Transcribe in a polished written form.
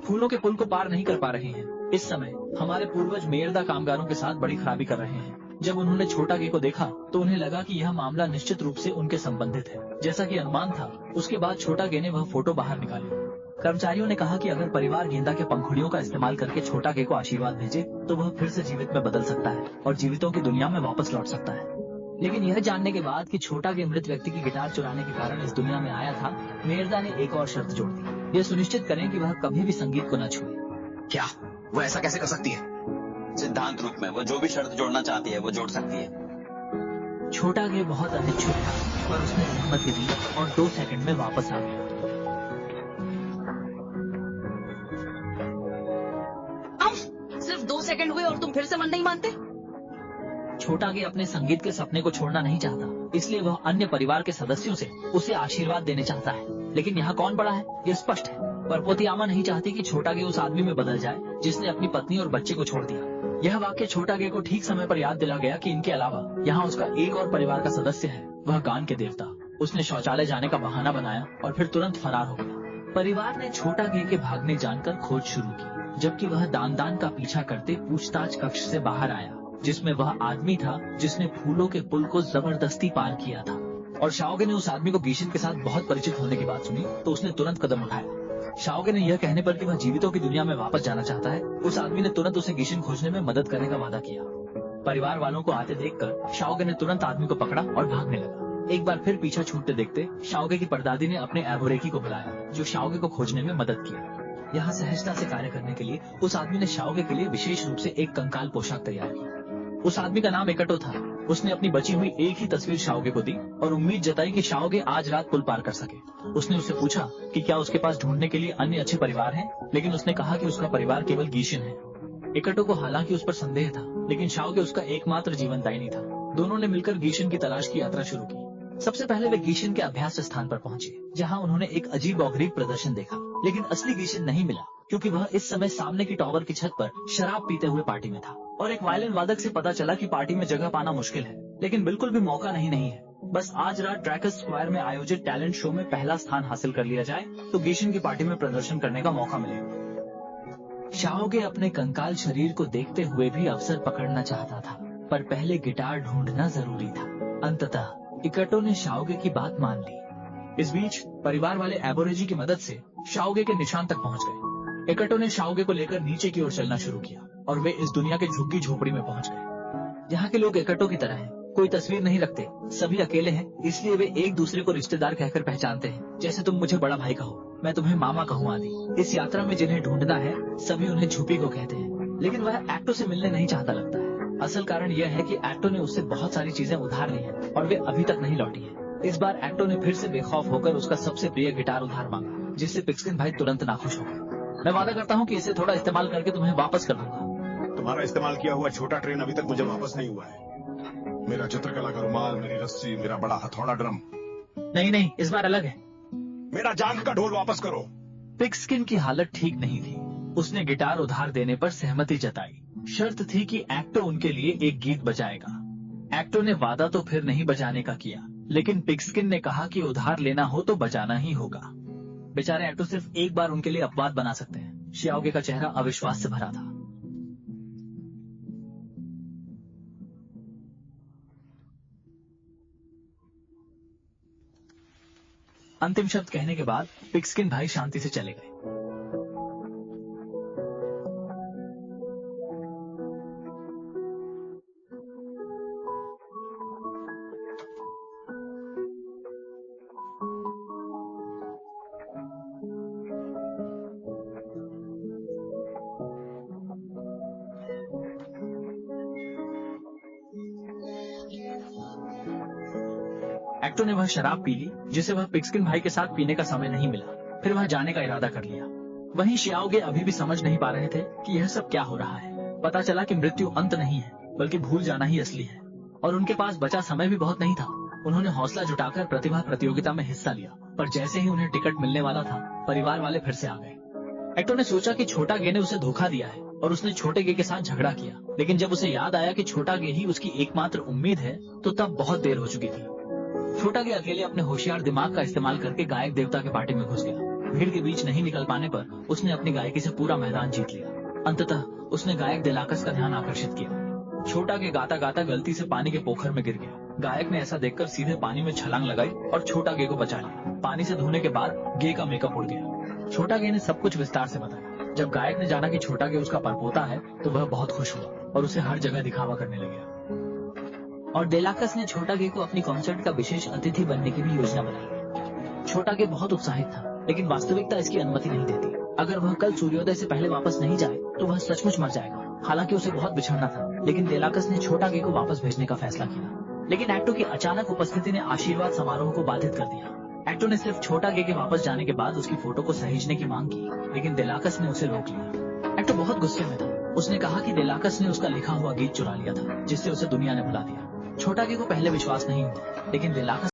फूलों के पुल को पार नहीं कर पा रहे हैं। इस समय हमारे पूर्वज मेरदा कामगारों के साथ बड़ी खराबी कर रहे हैं। जब उन्होंने छोटा गे को देखा तो उन्हें लगा कि यह मामला निश्चित रूप से उनके संबंधित है, जैसा कि अनुमान था। उसके बाद छोटा गे ने वह फोटो बाहर निकाली। कर्मचारियों ने कहा कि अगर परिवार गेंदा के पंखुड़ियों का इस्तेमाल करके छोटा गे को आशीर्वाद भेजे तो वह फिर से जीवित में बदल सकता है और जीवितों की दुनिया में वापस लौट सकता है। लेकिन यह जानने के बाद कि छोटा गे मृत व्यक्ति की गिटार चुराने के कारण इस दुनिया में आया था, मेरदा ने एक और शर्त जोड़ दी। यह सुनिश्चित करें कि वह कभी भी संगीत को न छुए। क्या वो ऐसा कैसे कर सकती है? सिद्धांत रूप में वो जो भी शर्त जोड़ना चाहती है वो जोड़ सकती है। छोटा गे बहुत अनिच्छुक था, पर उसने सहमति दी और 2 सेकंड में वापस आ गया। सिर्फ 2 सेकंड हुए और तुम फिर से मन नहीं मानते? छोटा गे अपने संगीत के सपने को छोड़ना नहीं चाहता, इसलिए वह अन्य परिवार के सदस्यों से उसे आशीर्वाद देने चाहता है। लेकिन यहाँ कौन बड़ा है, यह स्पष्ट है। परपोती आमा नहीं चाहती कि छोटा गे उस आदमी में बदल जाए जिसने अपनी पत्नी और बच्चे को छोड़ दिया। यह वाक्य छोटा गे को ठीक समय पर याद दिला गया कि इनके अलावा यहाँ उसका एक और परिवार का सदस्य है, वह गान के देवता। उसने शौचालय जाने का बहाना बनाया और फिर तुरंत फरार हो गया। परिवार ने छोटा गे के भागने जानकर खोज शुरू की, जबकि वह दान का पीछा करते पूछताछ कक्ष से बाहर आया, जिसमें वह आदमी था जिसने फूलों के पुल को जबरदस्ती पार किया था। और शाओगे ने उस आदमी को गिशिन के साथ बहुत परिचित होने की बात सुनी तो उसने तुरंत कदम उठाया। शाओगे ने यह कहने पर कि वह जीवितों की दुनिया में वापस जाना चाहता है, उस आदमी ने तुरंत उसे गिशिन खोजने में मदद करने का वादा किया। परिवार वालों को आते देखकर शाओगे ने तुरंत आदमी को पकड़ा और भागने लगा। एक बार फिर पीछा छूटते देखते शाओगे की परदादी ने अपने एबोरेकी को बुलाया, जो शाओगे को खोजने में मदद किया। यहाँ सहजता से कार्य करने के लिए उस आदमी ने शाओगे के लिए विशेष रूप से एक कंकाल पोशाक तैयार की। उस आदमी का नाम एकटो था। उसने अपनी बची हुई एक ही तस्वीर शाओगे को दी और उम्मीद जताई कि शाओगे आज रात पुल पार कर सके। उसने उससे पूछा कि क्या उसके पास ढूंढने के लिए अन्य अच्छे परिवार हैं, लेकिन उसने कहा कि उसका परिवार केवल गिशिन है। एकटो को हालांकि उस पर संदेह था, लेकिन शाओगे उसका एकमात्र जीवनदायिनी था। दोनों ने मिलकर गिशिन की तलाश की यात्रा शुरू की। सबसे पहले वे गिशिन के अभ्यास स्थान पर पहुंचे, जहाँ उन्होंने एक अजीब औगरीब प्रदर्शन देखा। लेकिन असली गिशिन नहीं मिला, क्योंकि वह इस समय सामने की टावर की छत पर शराब पीते हुए पार्टी में था। और एक वायलिन वादक से पता चला कि पार्टी में जगह पाना मुश्किल है, लेकिन बिल्कुल भी मौका नहीं है। बस आज रात ड्रैकस स्क्वायर में आयोजित टैलेंट शो में पहला स्थान हासिल कर लिया जाए तो गिशिन की पार्टी में प्रदर्शन करने का मौका मिलेगा। शाओगे अपने कंकाल शरीर को देखते हुए भी अवसर पकड़ना चाहता था, पर पहले गिटार ढूंढना जरूरी था। अंततः इकटो ने शाओगे की बात मान ली। इस बीच परिवार वाले एबोरेजी की मदद से शाओगे के निशान तक पहुंच गए। इकटो ने शाओगे को लेकर नीचे की ओर चलना शुरू किया और वे इस दुनिया के झुग्गी झोपड़ी में पहुंच गए। यहाँ के लोग इकटो की तरह हैं, कोई तस्वीर नहीं रखते, सभी अकेले हैं, इसलिए वे एक दूसरे को रिश्तेदार कहकर पहचानते हैं, जैसे तुम मुझे बड़ा भाई कहो, मैं तुम्हें मामा कहूँ आदि। इस यात्रा में जिन्हें ढूंढना है सभी उन्हें झुपी को कहते हैं, लेकिन वह एक्टो से मिलने नहीं चाहता लगता है। असल कारण यह है कि एक्टो ने उससे बहुत सारी चीजें उधार ली हैं और वे अभी तक नहीं लौटी है। इस बार एक्टो ने फिर से बेखौफ होकर उसका सबसे प्रिय गिटार उधार मांगा, जिससे पिक्सकिन भाई तुरंत नाखुश हो गए। मैं वादा करता हूँ कि इसे थोड़ा इस्तेमाल करके तुम्हें वापस कर दूंगा। तुम्हारा इस्तेमाल किया हुआ छोटा ट्रेन अभी तक मुझे वापस नहीं हुआ है। मेरा चित्रकला का रुमाल, मेरी रस्सी, मेरा बड़ा हथौड़ा ड्रम। नहीं, इस बार अलग है। मेरा जान का ढोल वापस करो। पिक्सकिन की हालत ठीक नहीं थी। उसने गिटार उधार देने पर सहमति जताई। शर्त थी कि एक्टो उनके लिए एक गीत बजाएगा। एक्टो ने वादा तो फिर नहीं बजाने का किया, लेकिन पिक्सकिन ने कहा कि उधार लेना हो तो बजाना ही होगा। बेचारे एक्टो सिर्फ एक बार उनके लिए अपवाद बना सकते हैं। शाओगे का चेहरा अविश्वास से भरा था। अंतिम शब्द कहने के बाद पिक्सकिन भाई शांति से चले गए। एक्टो ने वह शराब पी ली जिसे वह पिक्सकिन भाई के साथ पीने का समय नहीं मिला। फिर वह जाने का इरादा कर लिया। वहीं शाओगे अभी भी समझ नहीं पा रहे थे कि यह सब क्या हो रहा है। पता चला कि मृत्यु अंत नहीं है, बल्कि भूल जाना ही असली है। और उनके पास बचा समय भी बहुत नहीं था। उन्होंने हौसला जुटाकर प्रतिभा प्रतियोगिता में हिस्सा लिया, पर जैसे ही उन्हें टिकट मिलने वाला था, परिवार वाले फिर से आ गए। एक्टो ने सोचा कि छोटा गे ने उसे धोखा दिया है और उसने छोटे गे के साथ झगड़ा किया। लेकिन जब उसे याद आया कि छोटा गे ही उसकी एकमात्र उम्मीद है, तो तब बहुत देर हो चुकी थी। छोटा गे अकेले अपने होशियार दिमाग का इस्तेमाल करके गायक देवता के पार्टी में घुस गया। भीड़ के बीच नहीं निकल पाने पर उसने अपनी गायकी से पूरा मैदान जीत लिया। अंततः उसने गायक दिलाकस का ध्यान आकर्षित किया। छोटा गे गाता गाता गलती से पानी के पोखर में गिर गया। गायक ने ऐसा देखकर सीधे पानी में छलांग लगाई और छोटा गे को बचा लिया। पानी से धोने के बाद गे का मेकअप उड़ गया। छोटा गे ने सब कुछ विस्तार से बताया। जब गायक ने जाना कि छोटा गे उसका परपोता है तो वह बहुत खुश हुआ और उसे हर जगह दिखावा करने लगा। और दिलाकस ने छोटा गे को अपनी कॉन्सर्ट का विशेष अतिथि बनने की भी योजना बनाई। छोटा गे बहुत उत्साहित था, लेकिन वास्तविकता इसकी अनुमति नहीं देती। अगर वह कल सूर्योदय से पहले वापस नहीं जाए तो वह सचमुच मर जाएगा। हालांकि उसे बहुत बिछड़ना था, लेकिन दिलाकस ने छोटा गे को वापस भेजने का फैसला किया। लेकिन एक्टो की अचानक उपस्थिति ने आशीर्वाद समारोह को बाधित कर दिया। एक्टो ने सिर्फ छोटा गे के वापस जाने के बाद उसकी फोटो को सहेजने की मांग की, लेकिन दिलाकस ने उसे रोक लिया। एक्टो बहुत गुस्से में था। उसने कहा कि दिलाकस ने उसका लिखा हुआ गीत चुरा लिया था, जिससे उसे दुनिया ने भुला दिया। छोटा गे को पहले विश्वास नहीं हुआ, लेकिन दिलाकस